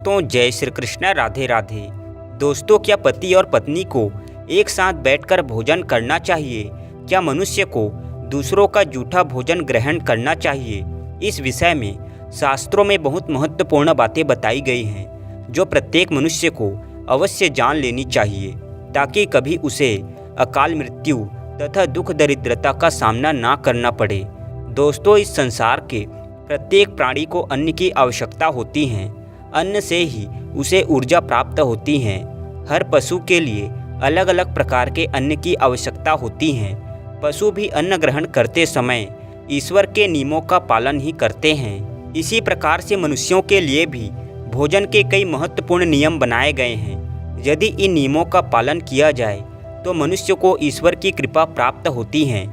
तो जय श्री कृष्ण, राधे राधे। दोस्तों, क्या पति और पत्नी को एक साथ बैठकर भोजन करना चाहिए? क्या मनुष्य को दूसरों का जूठा भोजन ग्रहण करना चाहिए? इस विषय में शास्त्रों में बहुत महत्वपूर्ण बातें बताई गई हैं, जो प्रत्येक मनुष्य को अवश्य जान लेनी चाहिए, ताकि कभी उसे अकाल मृत्यु तथा दुख दरिद्रता का सामना ना करना पड़े। दोस्तों, इस संसार के प्रत्येक प्राणी को अन्न की आवश्यकता होती है। अन्न से ही उसे ऊर्जा प्राप्त होती है। हर पशु के लिए अलग अलग प्रकार के अन्न की आवश्यकता होती है। पशु भी अन्न ग्रहण करते समय ईश्वर के नियमों का पालन ही करते हैं। इसी प्रकार से मनुष्यों के लिए भी भोजन के कई महत्वपूर्ण नियम बनाए गए हैं। यदि इन नियमों का पालन किया जाए तो मनुष्य को ईश्वर की कृपा प्राप्त होती है।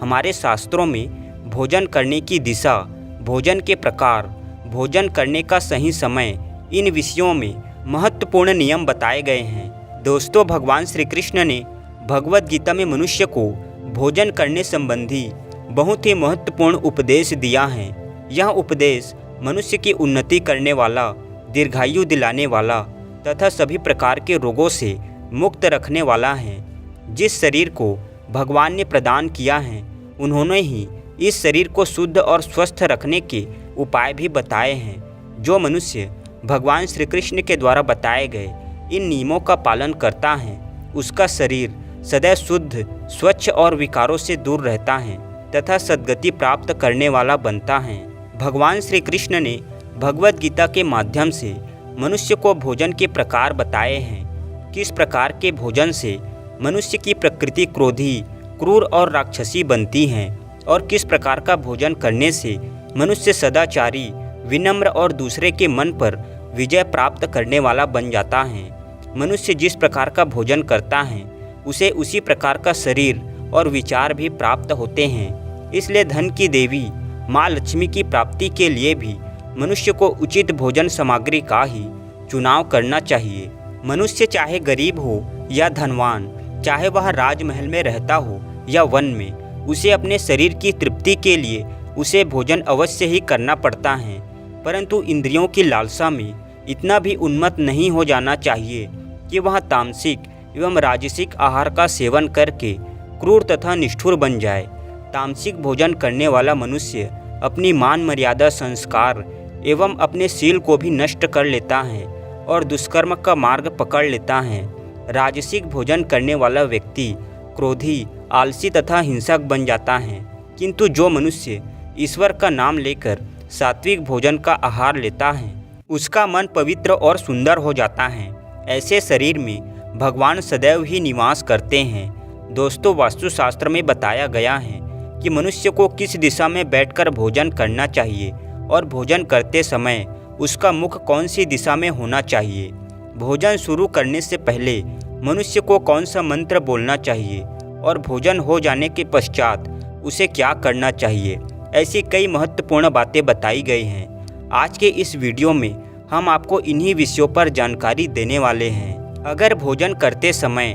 हमारे शास्त्रों में भोजन करने की दिशा, भोजन के प्रकार, भोजन करने का सही समय, इन विषयों में महत्वपूर्ण नियम बताए गए हैं। दोस्तों, भगवान श्री कृष्ण ने भगवद गीता में मनुष्य को भोजन करने संबंधी बहुत ही महत्वपूर्ण उपदेश दिया है। यह उपदेश मनुष्य की उन्नति करने वाला, दीर्घायु दिलाने वाला तथा सभी प्रकार के रोगों से मुक्त रखने वाला है। जिस शरीर को भगवान ने प्रदान किया है, उन्होंने ही इस शरीर को शुद्ध और स्वस्थ रखने के उपाय भी बताए हैं। जो मनुष्य भगवान श्री कृष्ण के द्वारा बताए गए इन नियमों का पालन करता है, उसका शरीर सदैव शुद्ध, स्वच्छ और विकारों से दूर रहता है तथा सद्गति प्राप्त करने वाला बनता है। भगवान श्री कृष्ण ने भगवद गीता के माध्यम से मनुष्य को भोजन के प्रकार बताए हैं। किस प्रकार के भोजन से मनुष्य की प्रकृति क्रोधी, क्रूर और राक्षसी बनती है और किस प्रकार का भोजन करने से मनुष्य सदाचारी, विनम्र और दूसरे के मन पर विजय प्राप्त करने वाला बन जाता है। मनुष्य जिस प्रकार का भोजन करता है, उसे उसी प्रकार का शरीर और विचार भी प्राप्त होते हैं। इसलिए धन की देवी माँ लक्ष्मी की प्राप्ति के लिए भी मनुष्य को उचित भोजन सामग्री का ही चुनाव करना चाहिए। मनुष्य चाहे गरीब हो या धनवान, चाहे वह राजमहल में रहता हो या वन में, उसे अपने शरीर की तृप्ति के लिए उसे भोजन अवश्य ही करना पड़ता है। परंतु इंद्रियों की लालसा में इतना भी उन्मत्त नहीं हो जाना चाहिए कि वह तामसिक एवं राजसिक आहार का सेवन करके क्रूर तथा निष्ठुर बन जाए। तामसिक भोजन करने वाला मनुष्य अपनी मान मर्यादा, संस्कार एवं अपने शील को भी नष्ट कर लेता है और दुष्कर्म का मार्ग पकड़ लेता है। राजसिक भोजन करने वाला व्यक्ति क्रोधी, आलसी तथा हिंसक बन जाता है। किंतु जो मनुष्य ईश्वर का नाम लेकर सात्विक भोजन का आहार लेता है, उसका मन पवित्र और सुंदर हो जाता है। ऐसे शरीर में भगवान सदैव ही निवास करते हैं। दोस्तों, वास्तुशास्त्र में बताया गया है कि मनुष्य को किस दिशा में बैठकर भोजन करना चाहिए और भोजन करते समय उसका मुख कौन सी दिशा में होना चाहिए। भोजन शुरू करने से पहले मनुष्य को कौन सा मंत्र बोलना चाहिए और भोजन हो जाने के पश्चात उसे क्या करना चाहिए, ऐसी कई महत्वपूर्ण बातें बताई गई हैं। आज के इस वीडियो में हम आपको इन्हीं विषयों पर जानकारी देने वाले हैं। अगर भोजन करते समय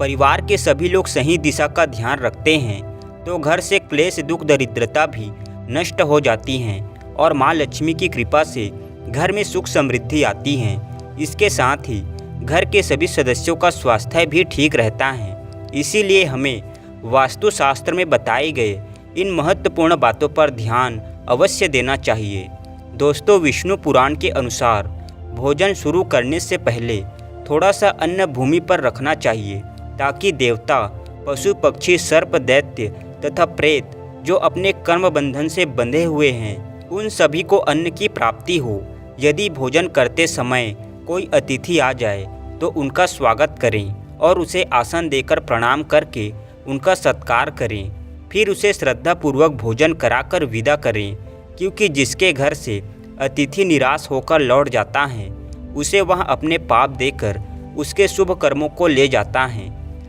परिवार के सभी लोग सही दिशा का ध्यान रखते हैं, तो घर से क्लेश, दुख, दरिद्रता भी नष्ट हो जाती हैं और माँ लक्ष्मी की कृपा से घर में सुख समृद्धि आती है। इसके साथ ही घर के सभी सदस्यों का स्वास्थ्य भी ठीक रहता है। इसीलिए हमें वास्तुशास्त्र में बताए गए इन महत्वपूर्ण बातों पर ध्यान अवश्य देना चाहिए। दोस्तों, विष्णु पुराण के अनुसार भोजन शुरू करने से पहले थोड़ा सा अन्न भूमि पर रखना चाहिए, ताकि देवता, पशु पक्षी, सर्प, दैत्य तथा प्रेत जो अपने कर्म बंधन से बंधे हुए हैं, उन सभी को अन्न की प्राप्ति हो। यदि भोजन करते समय कोई अतिथि आ जाए तो उनका स्वागत करें और उसे आसन देकर प्रणाम करके उनका सत्कार करें। फिर उसे श्रद्धापूर्वक भोजन कराकर विदा करें, क्योंकि जिसके घर से अतिथि निराश होकर लौट जाता है, उसे वह अपने पाप देकर उसके शुभ कर्मों को ले जाता है।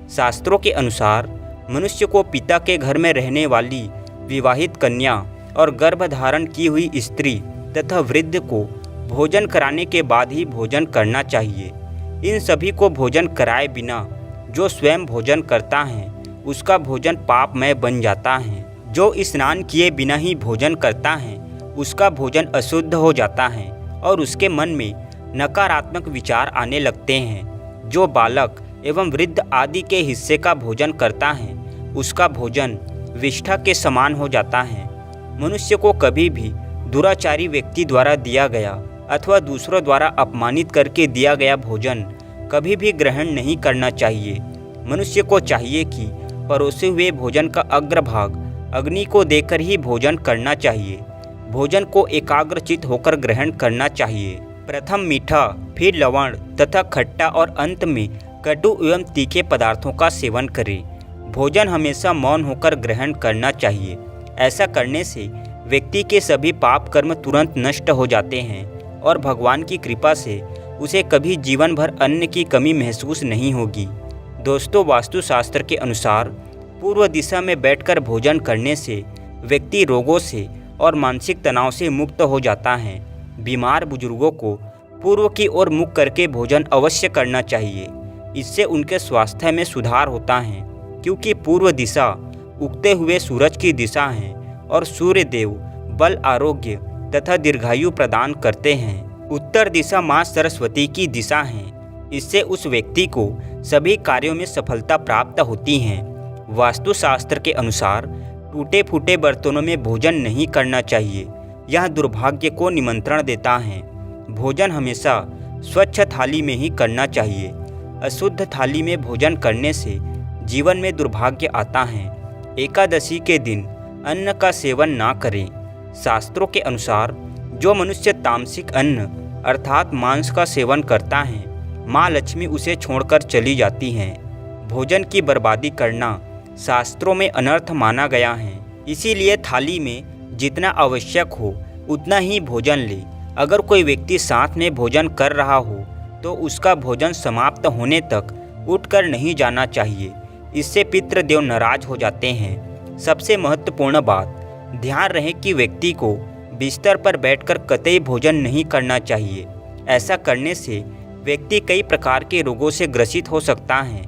शास्त्रों के अनुसार मनुष्य को पिता के घर में रहने वाली विवाहित कन्या और गर्भधारण की हुई स्त्री तथा वृद्ध को भोजन कराने के बाद ही भोजन करना चाहिए। इन सभी को भोजन कराए बिना जो स्वयं भोजन करता है, उसका भोजन पापमय बन जाता है। जो स्नान किए बिना ही भोजन करता है, उसका भोजन अशुद्ध हो जाता है और उसके मन में नकारात्मक विचार आने लगते हैं। जो बालक एवं वृद्ध आदि के हिस्से का भोजन करता है उसका भोजन विष्ठा के समान हो जाता है। मनुष्य को कभी भी दुराचारी व्यक्ति द्वारा दिया गया अथवा दूसरों द्वारा अपमानित करके दिया गया भोजन कभी भी ग्रहण नहीं करना चाहिए। मनुष्य को चाहिए कि परोसे हुए भोजन का अग्रभाग अग्नि को देकर ही भोजन करना चाहिए। भोजन को एकाग्रचित होकर ग्रहण करना चाहिए। प्रथम मीठा, फिर लवण तथा खट्टा और अंत में कटु एवं तीखे पदार्थों का सेवन करें। भोजन हमेशा मौन होकर ग्रहण करना चाहिए। ऐसा करने से व्यक्ति के सभी पाप कर्म तुरंत नष्ट हो जाते हैं और भगवान की कृपा से उसे कभी जीवन भर अन्न की कमी महसूस नहीं होगी। दोस्तों, वास्तुशास्त्र के अनुसार पूर्व दिशा में बैठकर भोजन करने से व्यक्ति रोगों से और मानसिक तनाव से मुक्त हो जाता है। बीमार बुजुर्गों को पूर्व की ओर मुख करके भोजन अवश्य करना चाहिए। इससे उनके स्वास्थ्य में सुधार होता है, क्योंकि पूर्व दिशा उगते हुए सूरज की दिशा है और सूर्य देव बल, आरोग्य तथा दीर्घायु प्रदान करते हैं। उत्तर दिशा माँ सरस्वती की दिशा है। इससे उस व्यक्ति को सभी कार्यों में सफलता प्राप्त होती है। वास्तुशास्त्र के अनुसार टूटे फूटे बर्तनों में भोजन नहीं करना चाहिए। यह दुर्भाग्य को निमंत्रण देता है। भोजन हमेशा स्वच्छ थाली में ही करना चाहिए। अशुद्ध थाली में भोजन करने से जीवन में दुर्भाग्य आता है। एकादशी के दिन अन्न का सेवन ना करें। शास्त्रों के अनुसार जो मनुष्य तामसिक अन्न अर्थात मांस का सेवन करता है, माँ लक्ष्मी उसे छोड़कर चली जाती हैं। भोजन की बर्बादी करना शास्त्रों में अनर्थ माना गया है। इसीलिए थाली में जितना आवश्यक हो उतना ही भोजन ले। अगर कोई व्यक्ति साथ में भोजन कर रहा हो तो उसका भोजन समाप्त होने तक उठकर नहीं जाना चाहिए। इससे पितृदेव नाराज हो जाते हैं। सबसे महत्वपूर्ण बात, ध्यान रहे कि व्यक्ति को बिस्तर पर बैठकर कतई भोजन नहीं करना चाहिए। ऐसा करने से व्यक्ति कई प्रकार के रोगों से ग्रसित हो सकता है।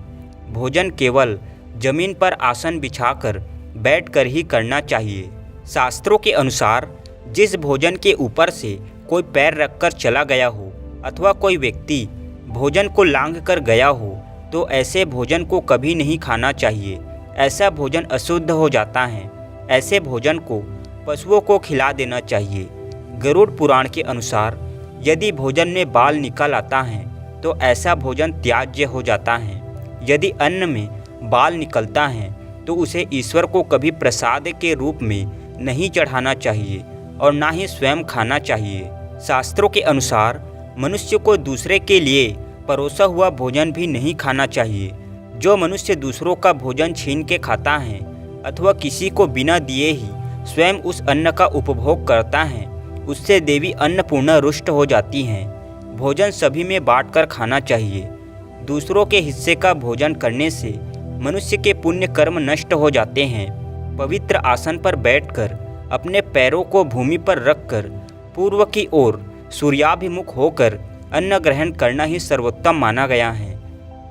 भोजन केवल जमीन पर आसन बिछाकर बैठकर ही करना चाहिए। शास्त्रों के अनुसार जिस भोजन के ऊपर से कोई पैर रखकर चला गया हो अथवा कोई व्यक्ति भोजन को लांघकर गया हो तो ऐसे भोजन को कभी नहीं खाना चाहिए। ऐसा भोजन अशुद्ध हो जाता है। ऐसे भोजन को पशुओं को खिला देना चाहिए। गरुड़ पुराण के अनुसार यदि भोजन में बाल निकल आता है तो ऐसा भोजन त्याज्य हो जाता है। यदि अन्न में बाल निकलता है तो उसे ईश्वर को कभी प्रसाद के रूप में नहीं चढ़ाना चाहिए और ना ही स्वयं खाना चाहिए। शास्त्रों के अनुसार मनुष्य को दूसरे के लिए परोसा हुआ भोजन भी नहीं खाना चाहिए। जो मनुष्य दूसरों का भोजन छीन के खाता है अथवा किसी को बिना दिए ही स्वयं उस अन्न का उपभोग करता है, उससे देवी अन्नपूर्णा रुष्ट हो जाती हैं। भोजन सभी में बांटकर खाना चाहिए। दूसरों के हिस्से का भोजन करने से मनुष्य के पुण्य कर्म नष्ट हो जाते हैं। पवित्र आसन पर बैठकर अपने पैरों को भूमि पर रखकर पूर्व की ओर सूर्याभिमुख होकर अन्न ग्रहण करना ही सर्वोत्तम माना गया है।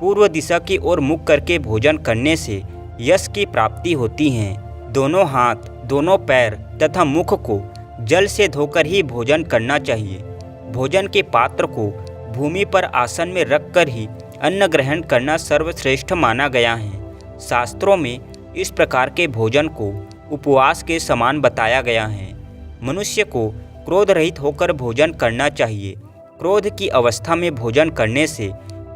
पूर्व दिशा की ओर मुख करके भोजन करने से यश की प्राप्ति होती है। दोनों हाथ, दोनों पैर तथा मुख को जल से धोकर ही भोजन करना चाहिए। भोजन के पात्र को भूमि पर आसन में रखकर ही अन्न ग्रहण करना सर्वश्रेष्ठ माना गया है। शास्त्रों में इस प्रकार के भोजन को उपवास के समान बताया गया है। मनुष्य को क्रोध रहित होकर भोजन करना चाहिए। क्रोध की अवस्था में भोजन करने से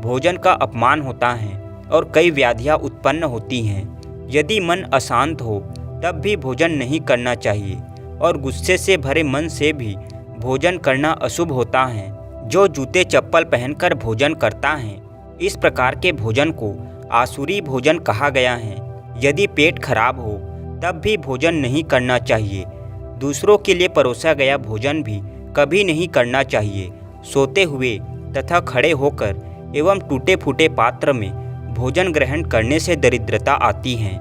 भोजन का अपमान होता है और कई व्याधियां उत्पन्न होती हैं। यदि मन अशांत हो तब भी भोजन नहीं करना चाहिए और गुस्से से भरे मन से भी भोजन करना अशुभ होता है। जो जूते चप्पल पहनकर भोजन करता है, इस प्रकार के भोजन को आसुरी भोजन कहा गया है। यदि पेट खराब हो तब भी भोजन नहीं करना चाहिए। दूसरों के लिए परोसा गया भोजन भी कभी नहीं करना चाहिए। सोते हुए तथा खड़े होकर एवं टूटे फूटे पात्र में भोजन ग्रहण करने से दरिद्रता आती है।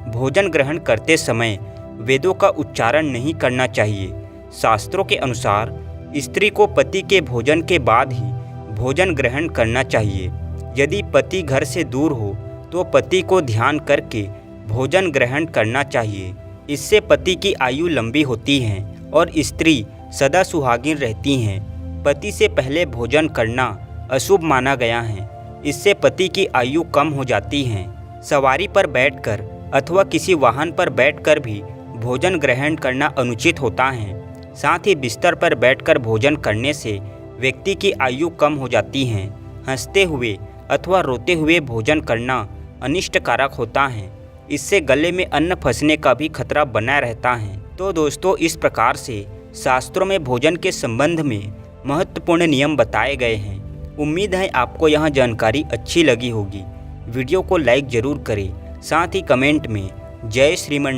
भोजन ग्रहण करते समय वेदों का उच्चारण नहीं करना चाहिए। शास्त्रों के अनुसार स्त्री को पति के भोजन के बाद ही भोजन ग्रहण करना चाहिए। यदि पति घर से दूर हो तो पति को ध्यान करके भोजन ग्रहण करना चाहिए। इससे पति की आयु लंबी होती है और स्त्री सदा सुहागिन रहती हैं। पति से पहले भोजन करना अशुभ माना गया है। इससे पति की आयु कम हो जाती है। सवारी पर बैठकर अथवा किसी वाहन पर बैठकर भी भोजन ग्रहण करना अनुचित होता है। साथ ही बिस्तर पर बैठकर भोजन करने से व्यक्ति की आयु कम हो जाती है। हंसते हुए अथवा रोते हुए भोजन करना अनिष्टकारक होता है। इससे गले में अन्न फंसने का भी खतरा बना रहता है। तो दोस्तों, इस प्रकार से शास्त्रों में भोजन के संबंध में महत्वपूर्ण नियम बताए गए हैं। उम्मीद है आपको यह जानकारी अच्छी लगी होगी। वीडियो को लाइक ज़रूर करें, साथ ही कमेंट में जय श्रीमन